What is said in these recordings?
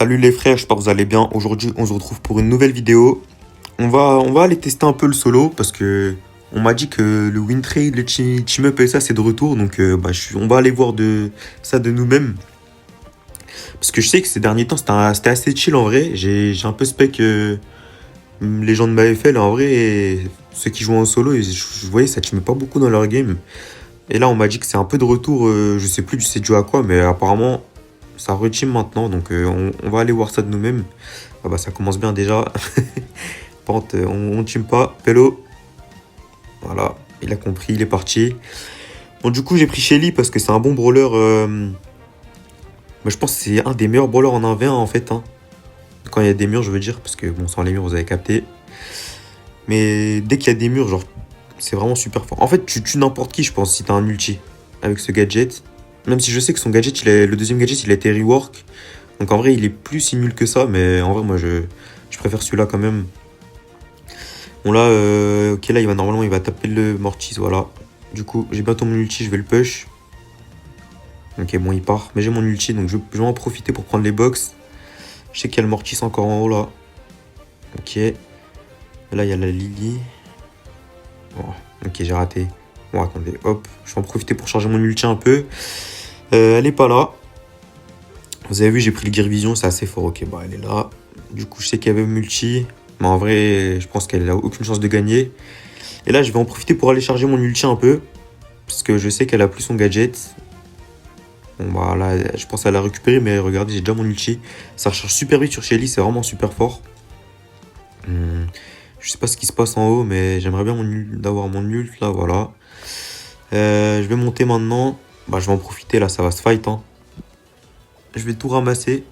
Salut les frères, j'espère que vous allez bien. Aujourd'hui, on se retrouve pour une nouvelle vidéo. On va aller tester un peu le solo parce que on m'a dit que le win trade, le team up et ça, c'est de retour. Donc, on va aller voir ça de nous-mêmes. Parce que je sais que ces derniers temps, c'était assez chill en vrai. J'ai un peu spec les gens de ma FL en vrai. Et ceux qui jouent en solo, je voyais ça teamait pas beaucoup dans leur game. Et là, on m'a dit que c'est un peu de retour. Je sais plus, c'est dû à quoi, mais apparemment, ça reteam maintenant. Donc, on va aller voir ça de nous-mêmes. Ah bah, ça commence bien déjà. Pente, on team pas. Pello. Voilà, il a compris, il est parti. Bon, du coup, j'ai pris Shelly parce que c'est un bon brawler. Je pense que c'est un des meilleurs brawlers en 1v1 en fait. Hein. Quand il y a des murs, je veux dire. Parce que, bon, sans les murs, vous avez capté. Mais dès qu'il y a des murs, genre, c'est vraiment super fort. En fait, tu tues n'importe qui, je pense, si t'as un ulti avec ce gadget. Même si je sais que son gadget, le deuxième gadget, il a été rework. Donc en vrai, il est plus si nul que ça. Mais en vrai, moi, je préfère celui-là quand même. Bon là, ok, là, normalement, il va taper le Mortis, voilà. Du coup, j'ai bientôt mon ulti, je vais le push. Ok, bon, il part. Mais j'ai mon ulti, donc je vais en profiter pour prendre les box. Je sais qu'il y a le Mortis encore en haut, là. Ok. Là, il y a la Lily. Oh, ok, j'ai raté. Bon, attendez, hop. Je vais en profiter pour charger mon ulti un peu. Elle est pas là. Vous avez vu, j'ai pris le Gear Vision, c'est assez fort. Ok, bah, elle est là. Du coup, je sais qu'il y avait multi. Mais en vrai, je pense qu'elle a aucune chance de gagner. Et là, je vais en profiter pour aller charger mon ulti un peu. Parce que je sais qu'elle a plus son gadget. Bon, bah là, je pense qu'elle a récupéré. Mais regardez, j'ai déjà mon ulti. Ça recharge super vite sur Shelly, c'est vraiment super fort. Je sais pas ce qui se passe en haut, mais j'aimerais bien d'avoir mon ult là, voilà. Je vais monter maintenant. Bah, je vais en profiter là, ça va se fight. Hein. Je vais tout ramasser.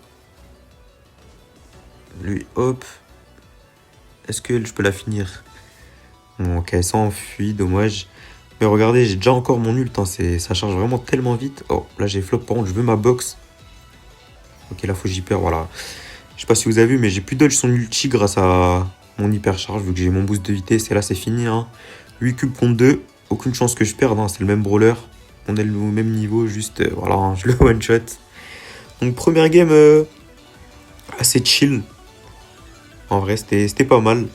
Lui, hop. Est-ce que je peux la finir? Bon, ok, elle s'enfuit, dommage. Mais regardez, j'ai déjà encore mon ult. Hein, ça charge vraiment tellement vite. Oh, là j'ai flop. Par contre, je veux ma box. Ok, là faut que j'y perds, voilà. Je sais pas si vous avez vu, mais j'ai pu dodge son ulti grâce à mon hyper charge, vu que j'ai mon boost de vitesse. Et là, c'est fini. Hein. 8 cubes contre 2. Aucune chance que je perde. Hein, c'est le même brawler. On est au même niveau. Juste, voilà, hein, je le one-shot. Donc, première game assez chill. En vrai, c'était pas mal.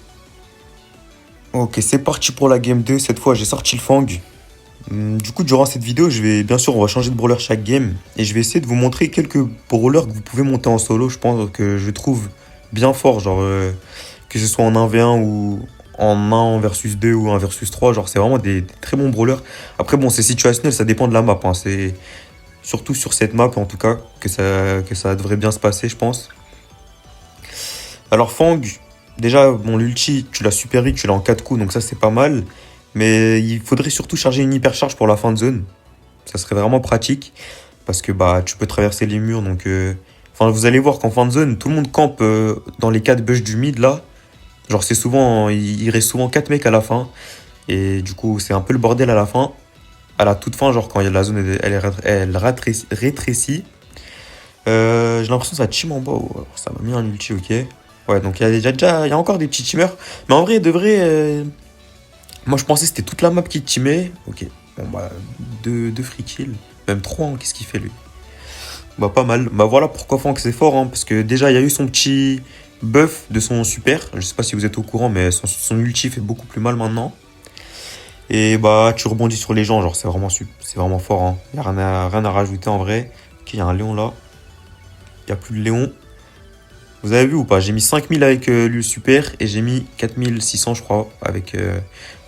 Ok, c'est parti pour la game 2. Cette fois, j'ai sorti le Fang. Du coup, durant cette vidéo, bien sûr, on va changer de brawler chaque game. Et je vais essayer de vous montrer quelques brawlers que vous pouvez monter en solo. Je pense que je trouve bien fort. Genre, que ce soit en 1v1 ou en 1 versus 2 ou 1 versus 3. Genre, c'est vraiment des très bons brawlers. Après, bon, c'est situationnel, ça dépend de la map. Hein. C'est surtout sur cette map, en tout cas, que ça devrait bien se passer, je pense. Alors, Fang, déjà, bon, l'ulti, tu l'as super vite, tu l'as en 4 coups, donc ça, c'est pas mal. Mais il faudrait surtout charger une hyper charge pour la fin de zone. Ça serait vraiment pratique. Parce que bah tu peux traverser les murs. Donc, enfin, vous allez voir qu'en fin de zone, tout le monde campe dans les 4 bush du mid là. Genre c'est souvent. Il reste souvent 4 mecs à la fin. Et du coup, c'est un peu le bordel à la fin. À la toute fin, genre quand la zone elle rétrécit. J'ai l'impression que ça team en bas. Oh, ça m'a mis un ulti, ok. Ouais, donc il y a encore des petits teamers. Mais en vrai, de vrai. Moi, je pensais que c'était toute la map qui teamait. Ok. Bon, bah, deux free kills. Même 3, hein. Qu'est-ce qu'il fait, lui? Bah, pas mal. Bah, voilà pourquoi Franck, c'est fort. Hein, parce que déjà, il y a eu son petit buff de son super. Je sais pas si vous êtes au courant, mais son ulti fait beaucoup plus mal maintenant. Et bah, tu rebondis sur les gens. Genre, c'est vraiment fort. Hein. Il n'y a rien à rajouter en vrai. Ok, il y a un Léon là. Il n'y a plus de Léon. Vous avez vu ou pas? J'ai mis 5000 avec le super et j'ai mis 4600 je crois avec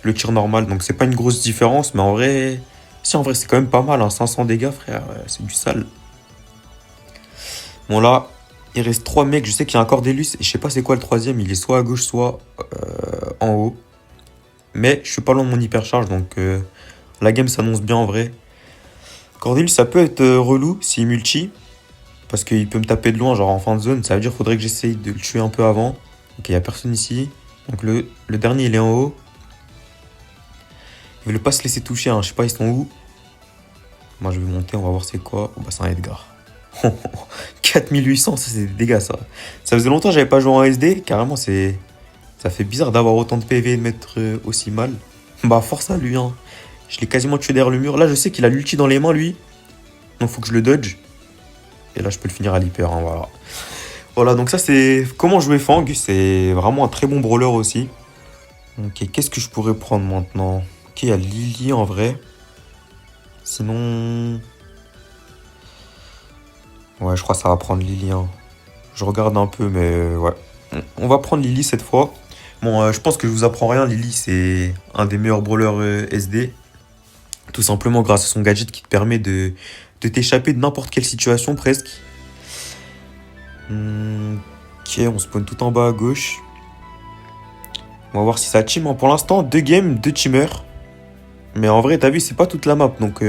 le tir normal. Donc c'est pas une grosse différence, mais en vrai... Si en vrai c'est quand même pas mal, hein. 500 dégâts frère, c'est du sale. Bon là, il reste 3 mecs, je sais qu'il y a encore Cordelius et je sais pas c'est quoi le troisième, il est soit à gauche soit en haut. Mais je suis pas loin de mon hypercharge donc la game s'annonce bien en vrai. Cordelius ça peut être relou s'il multi. Parce qu'il peut me taper de loin, genre en fin de zone. Ça veut dire qu'il faudrait que j'essaye de le tuer un peu avant. Ok, il n'y a personne ici. Donc le dernier, il est en haut. Il ne veut pas se laisser toucher, hein. Je sais pas, ils sont où. Moi, je vais monter, on va voir c'est quoi. Oh, bah, c'est un Edgar. 4800, ça, c'est des dégâts, ça. Ça faisait longtemps que j'avais pas joué en SD. Carrément, ça fait bizarre d'avoir autant de PV et de mettre aussi mal. Bah, force à lui, hein. Je l'ai quasiment tué derrière le mur. Là, je sais qu'il a l'ulti dans les mains, lui. Donc, faut que je le dodge. Et là, je peux le finir à l'hyper, hein, voilà. Voilà, donc ça c'est comment jouer Fang. C'est vraiment un très bon brawler aussi. Ok, qu'est-ce que je pourrais prendre maintenant? Ok, il y a Lily en vrai. Sinon... Ouais, je crois que ça va prendre Lily, hein. Je regarde un peu, mais ouais. On va prendre Lily cette fois. Bon, je pense que je vous apprends rien. Lily, c'est un des meilleurs brawlers SD. Tout simplement grâce à son gadget qui te permet de t'échapper de n'importe quelle situation presque. Ok, on spawn tout en bas à gauche. On va voir si ça team, hein. Pour l'instant, 2 games, 2 teamers. Mais en vrai, t'as vu, c'est pas toute la map. Donc,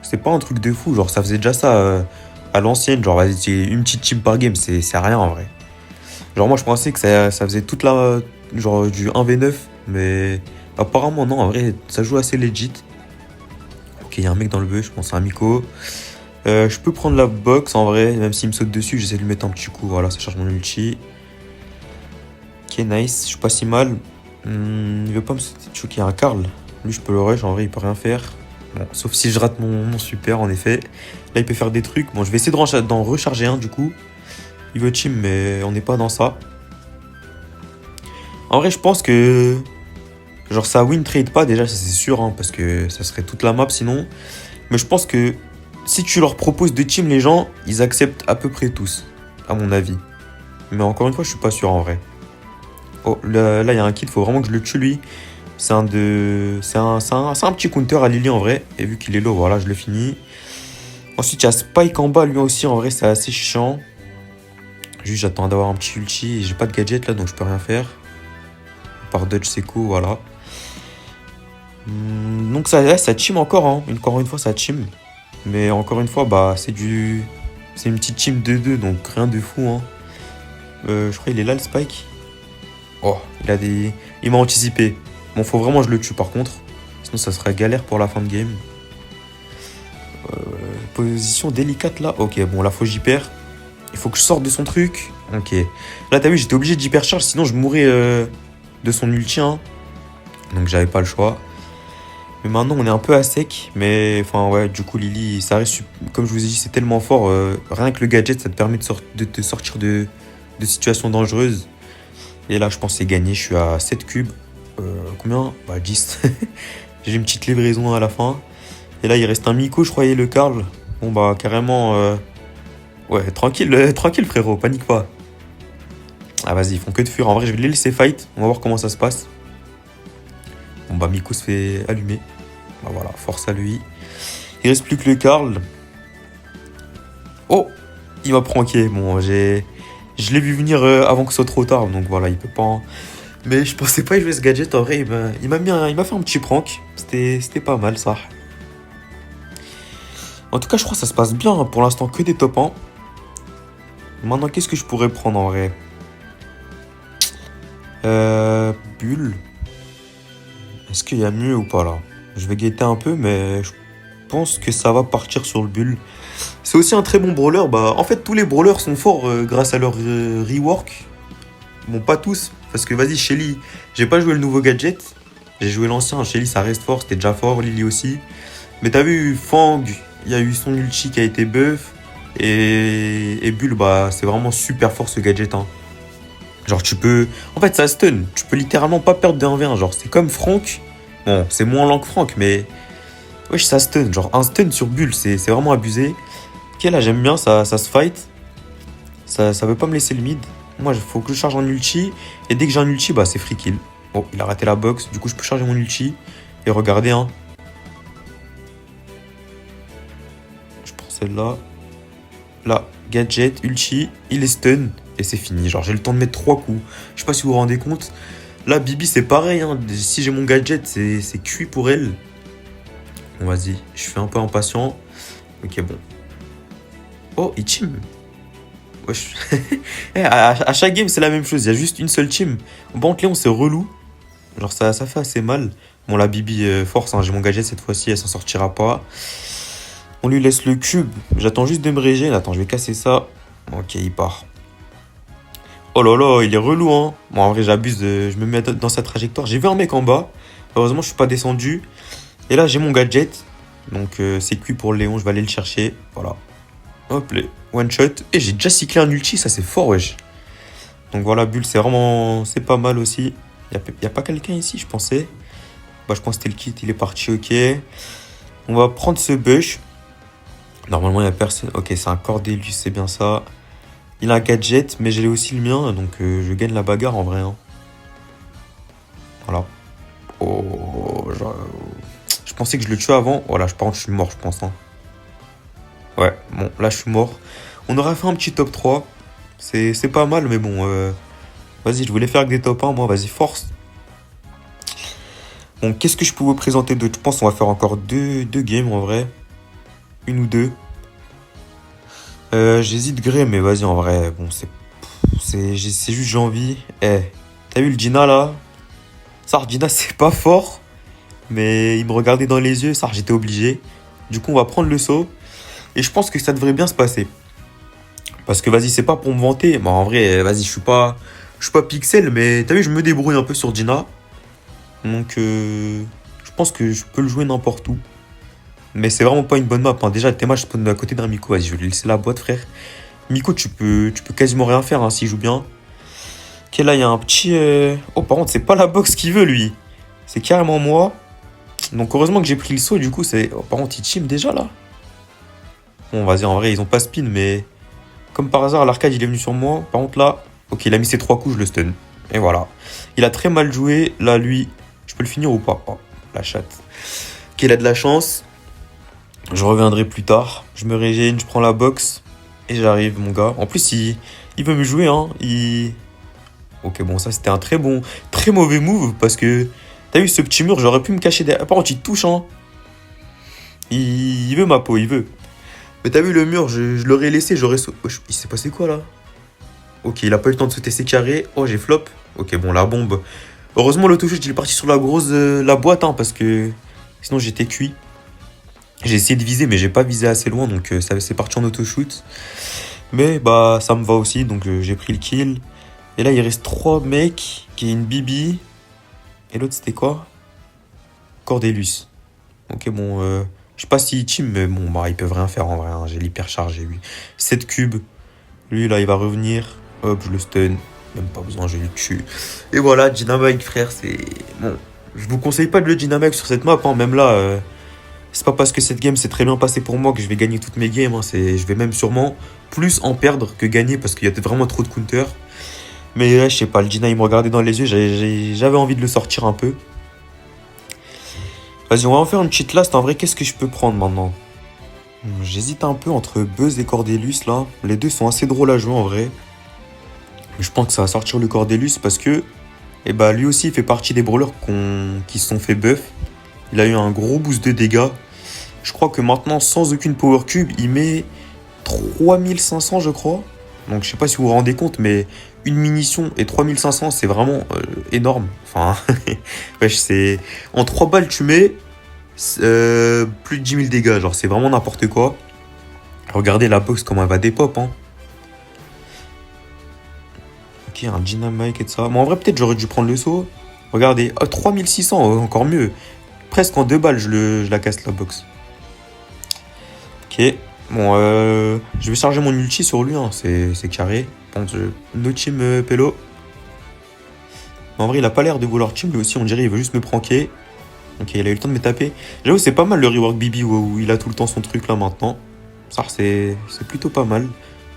c'est pas un truc de fou. Genre, ça faisait déjà ça à l'ancienne. Genre, vas-y, c'est une petite team par game. C'est rien en vrai. Genre, moi, je pensais que ça faisait toute la. Genre, du 1v9. Mais apparemment, non. En vrai, ça joue assez legit. Ok, il y a un mec dans le bush. Je pense à un Miko. Je peux prendre la box en vrai. Même s'il me saute dessus, j'essaie de lui mettre un petit coup. Voilà, ça charge mon ulti. Ok, nice. Je suis pas si mal. Il veut pas me sauter dessus. Ok, il y a un Karl. Lui, je peux le rush. En vrai, il peut rien faire. Bon, sauf si je rate mon super, en effet. Là, il peut faire des trucs. Bon, je vais essayer d'en recharger un, du coup. Il veut team, mais on n'est pas dans ça. En vrai, je pense que... Genre, ça win trade pas, déjà, ça c'est sûr. Hein, parce que ça serait toute la map, sinon. Mais je pense que... Si tu leur proposes de team, les gens, ils acceptent à peu près tous. À mon avis. Mais encore une fois, je suis pas sûr, en vrai. Oh, là, il y a un kid. Faut vraiment que je le tue, lui. C'est un petit counter à Lily en vrai. Et vu qu'il est low, voilà, je le finis. Ensuite, il y a Spike en bas, lui aussi, en vrai, c'est assez chiant. Juste, j'attends d'avoir un petit ulti. J'ai pas de gadget là, donc je peux rien faire. Par dodge, c'est cool, voilà. Donc, ça team encore, hein. Encore une fois, ça team. Mais encore une fois, bah, c'est une petite team de 2, donc rien de fou, hein. Je crois qu'il est là, le Spike. Oh, il m'a anticipé. Bon, faut vraiment que je le tue par contre. Sinon, ça serait galère pour la fin de game. Position délicate là. Ok, bon, là, faut que j'y perds. Il faut que je sorte de son truc. Ok. Là, t'as vu, j'étais obligé d'hyper charge, sinon je mourrais de son ulti. Hein. Donc, j'avais pas le choix. Mais maintenant, on est un peu à sec. Mais, enfin, ouais, du coup, Lily, ça reste, comme je vous ai dit, c'est tellement fort. Rien que le gadget, ça te permet de te sortir de situations dangereuses. Et là, je pense que c'est gagné. Je suis à 7 cubes. Combien? Bah 10. J'ai une petite livraison à la fin. Et là il reste un Miko, je croyais, le Karl. Bon bah carrément ouais, tranquille, tranquille frérot, panique pas. Ah vas-y, ils font que de fuir. En vrai je vais les laisser fight. On va voir comment ça se passe. Bon bah Miko se fait allumer. Bah voilà, force à lui. Il reste plus que le Karl. Oh, il m'a pranké. Bon je l'ai vu venir avant que ce soit trop tard. Donc voilà, il peut pas... Mais je pensais pas y jouer ce gadget, en vrai, il m'a fait un petit prank. C'était pas mal, ça. En tout cas, je crois que ça se passe bien, hein. Pour l'instant, que des top 1. Maintenant, qu'est-ce que je pourrais prendre, en vrai? Bulle. Est-ce qu'il y a mieux ou pas, là? Je vais guetter un peu, mais je pense que ça va partir sur le Bulle. C'est aussi un très bon brawler. Bah, en fait, tous les brawlers sont forts grâce à leur rework. Bon, pas tous. Parce que vas-y, Shelly, j'ai pas joué le nouveau gadget. J'ai joué l'ancien. Shelly, ça reste fort. C'était déjà fort. Lily aussi. Mais t'as vu, Fang, il y a eu son ulti qui a été buff. Et Bull, bah, c'est vraiment super fort ce gadget. Hein. Genre, tu peux. En fait, ça stun. Tu peux littéralement pas perdre de 1v1. Genre, c'est comme Franck. Bon, c'est moins lent que Franck, mais. Wesh, ça stun. Genre, un stun sur Bull, c'est vraiment abusé. Ok, là, j'aime bien. Ça se fight. Ça veut pas me laisser le mid. Moi, il faut que je charge un ulti. Et dès que j'ai un ulti, bah, c'est free kill. Oh, il a raté la box. Du coup, je peux charger mon ulti. Et regardez, hein. Je prends celle-là. Là, gadget, ulti. Il est stun. Et c'est fini. Genre, j'ai le temps de mettre 3 coups. Je sais pas si vous vous rendez compte. Là, Bibi, c'est pareil. Hein. Si j'ai mon gadget, c'est cuit pour elle. Bon, vas-y. Je suis un peu impatient. Ok, bon. Oh, il team. Wesh. à chaque game, c'est la même chose. Il y a juste une seule team. Bon, Léon, c'est relou. Genre, ça fait assez mal. Bon, la Bibi, force. Hein, j'ai mon gadget cette fois-ci. Elle s'en sortira pas. On lui laisse le cube. J'attends juste de me régénérer. Attends, je vais casser ça. Ok, il part. Oh là là, il est relou, hein. Bon, en vrai, j'abuse. Je me mets dans sa trajectoire. J'ai vu un mec en bas. Heureusement, je suis pas descendu. Et là, j'ai mon gadget. Donc, c'est cuit pour Léon. Je vais aller le chercher. Voilà. Hop là. One shot. Et j'ai déjà cyclé un ulti, ça c'est fort, wesh. Donc voilà, Bull, c'est vraiment... C'est pas mal aussi. Y a pas quelqu'un ici, je pensais. Bah, je pense que c'était le kit, il est parti, ok. On va prendre ce bush. Normalement, il y a personne. Ok, c'est un Cordelius, c'est bien ça. Il a un gadget, mais j'ai aussi le mien, donc je gagne la bagarre en vrai. Hein. Voilà. Oh, je pensais que je le tuais avant. Voilà, par contre, je suis mort, je pense. Hein. Ouais, bon, là, je suis mort. On aurait fait un petit top 3. C'est pas mal, mais bon. Vas-y, je voulais faire que des top 1, moi, vas-y, force. Bon, qu'est-ce que je peux vous présenter d'autre? Je pense qu'on va faire encore deux games en vrai. Une ou deux. J'hésite gré, mais vas-y, en vrai. Bon, c'est juste j'ai envie. Eh, t'as vu le Gina là? Ça, Gina, c'est pas fort. Mais il me regardait dans les yeux, ça, j'étais obligé. Du coup, on va prendre le saut. Et je pense que ça devrait bien se passer. Parce que vas-y, c'est pas pour me vanter. Mais en vrai, vas-y, je suis pas pixel, mais t'as vu, je me débrouille un peu sur Gina. Donc, je pense que je peux le jouer n'importe où. Mais c'est vraiment pas une bonne map. Hein. Déjà, le Théma, je spawn à côté d'un Miko. Vas-y, je vais lui laisser la boîte, frère. Miko, tu peux quasiment rien faire hein, s'il joue bien. Ok, là, il y a un petit... Oh, par contre, c'est pas la box qu'il veut, lui. C'est carrément moi. Donc, heureusement que j'ai pris le saut. Du coup, c'est... Oh, par contre, il team déjà, là. Bon, vas-y, en vrai, ils ont pas spin, mais... Comme par hasard, l'arcade, il est venu sur moi. Par contre, là... Ok, il a mis ses 3 coups, je le stun. Et voilà. Il a très mal joué. Là, lui... Je peux le finir ou pas? Oh, la chatte. Ok, il a de la chance. Je reviendrai plus tard. Je me régène, je prends la box. Et j'arrive, mon gars. En plus, il veut me jouer, hein. Ok, bon, ça, c'était un très mauvais move. Parce que, t'as vu ce petit mur, j'aurais pu me cacher derrière. Par contre, il touche, hein. Il veut ma peau, il veut. Mais t'as vu le mur, je l'aurais laissé, j'aurais... Il s'est passé quoi, là? Ok, il a pas eu le temps de sauter ses carrés. Oh, j'ai flop. Ok, bon, la bombe. Heureusement, l'autoshoot, il est parti sur la grosse... la boîte, hein, parce que... Sinon, j'étais cuit. J'ai essayé de viser, mais j'ai pas visé assez loin, donc c'est parti en autoshoot. Mais bah, ça me va aussi, donc j'ai pris le kill. Et là, il reste 3 mecs, qui est une Bibi. Et l'autre, c'était quoi? Cordelius. Ok, bon, je sais pas s'il team, mais bon, bah, ils peuvent rien faire en vrai. Hein, j'ai l'hypercharge, j'ai 7 cubes. Lui, là, il va revenir. Hop, je le stun. Même pas besoin, je le tue. Et voilà, Dynamite, frère, c'est... Bon, je vous conseille pas de le Dynamite sur cette map, hein, même là... C'est pas parce que cette game s'est très bien passée pour moi que je vais gagner toutes mes games. Hein. Je vais même sûrement plus en perdre que gagner parce qu'il y a vraiment trop de counters. Mais ouais, je sais pas, le Gina il me regardait dans les yeux, j'avais envie de le sortir un peu. Vas-y, on va en faire une petite last. En vrai, qu'est-ce que je peux prendre maintenant? J'hésite un peu entre Buzz et Cordelius là. Les deux sont assez drôles à jouer en vrai. Mais je pense que ça va sortir le Cordelius parce que lui aussi il fait partie des brawlers qui se sont fait buff. Il a eu un gros boost de dégâts. Je crois que maintenant, sans aucune power cube, il met 3500, je crois. Donc, je sais pas si vous vous rendez compte, mais une munition et 3500, c'est vraiment énorme. Enfin, wesh, c'est... En 3 balles, tu mets plus de 10 000 dégâts. Genre, c'est vraiment n'importe quoi. Regardez la box, comment elle va dépop. Hein. Ok, un dynamite et tout ça. Mais en vrai, peut-être j'aurais dû prendre le saut. Regardez, 3600, encore mieux. Presque en 2 balles, je la casse la box. Ok, bon, je vais charger mon ulti sur lui, hein. C'est carré. Bon, no team Pelo. En vrai, il a pas l'air de vouloir team, lui aussi, on dirait, il veut juste me pranker. Ok, il a eu le temps de me taper. J'avoue, c'est pas mal le rework Bibi où il a tout le temps son truc là maintenant. Ça, c'est plutôt pas mal.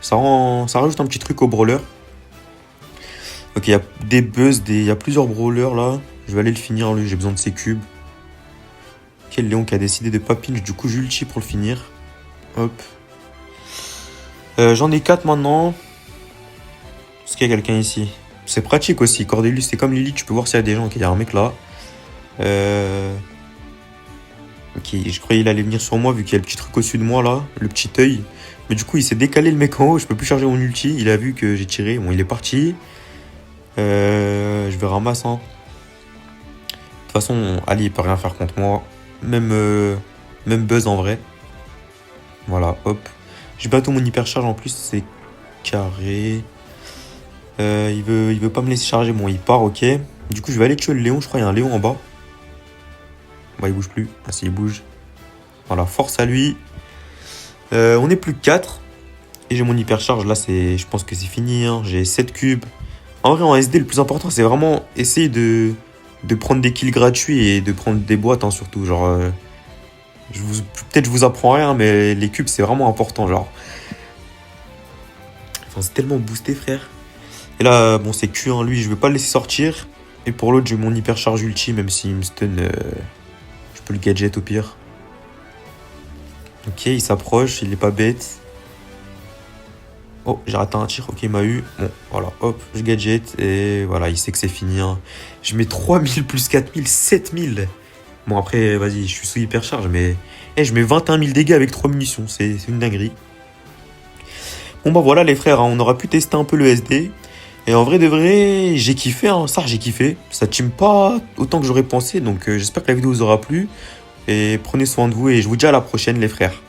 Ça rajoute un petit truc au brawler. Ok, il y a des buzz, il y a plusieurs brawlers là. Je vais aller le finir, lui, j'ai besoin de ses cubes. Ok, Léon qui a décidé de pas pinch, du coup, j'ulti pour le finir. Hop. J'en ai 4 maintenant. Est-ce qu'il y a quelqu'un ici? C'est pratique aussi. Cordelius, c'est comme Lily. Tu peux voir s'il y a des gens. Ok, il y a un mec là. Ok, je croyais qu'il allait venir sur moi vu qu'il y a le petit truc au-dessus de moi là. Le petit œil. Mais du coup, il s'est décalé le mec en haut. Je peux plus charger mon ulti. Il a vu que j'ai tiré. Bon, il est parti. Je vais ramasser. Hein. De toute façon, Ali, il peut rien faire contre moi. Même Buzz en vrai. Voilà, hop. J'ai bientôt mon hypercharge en plus, c'est carré. Il veut pas me laisser charger. Bon, il part, ok. Du coup, je vais aller tuer le Léon. Je crois qu'il y a un Léon en bas. Bah, il bouge plus. Ah, si, il bouge. Voilà, force à lui. On est plus que 4. Et j'ai mon hypercharge, là, je pense que c'est fini, hein. J'ai 7 cubes. En vrai, en SD, le plus important, c'est vraiment essayer de prendre des kills gratuits et de prendre des boîtes, hein, surtout. Genre, peut-être je vous apprends rien, mais les cubes, c'est vraiment important, genre. Enfin, c'est tellement boosté, frère. Et là, bon, c'est Q1, lui, je vais pas le laisser sortir. Et pour l'autre, j'ai mon hypercharge ulti, même s'il me stun, je peux le gadget au pire. Ok, il s'approche, il est pas bête. Oh, j'ai raté un tir, ok, il m'a eu. Bon, voilà, hop, je gadget. Et voilà, il sait que c'est fini, hein. Je mets 3000 plus 4000, 7000. Bon, après, vas-y, je suis sous hypercharge, mais je mets 21 000 dégâts avec 3 munitions. C'est une dinguerie. Bon, bah voilà, les frères, hein, on aura pu tester un peu le SD. Et en vrai de vrai, j'ai kiffé, hein, ça, j'ai kiffé. Ça team pas autant que j'aurais pensé, donc j'espère que la vidéo vous aura plu. Et prenez soin de vous, et je vous dis à la prochaine, les frères.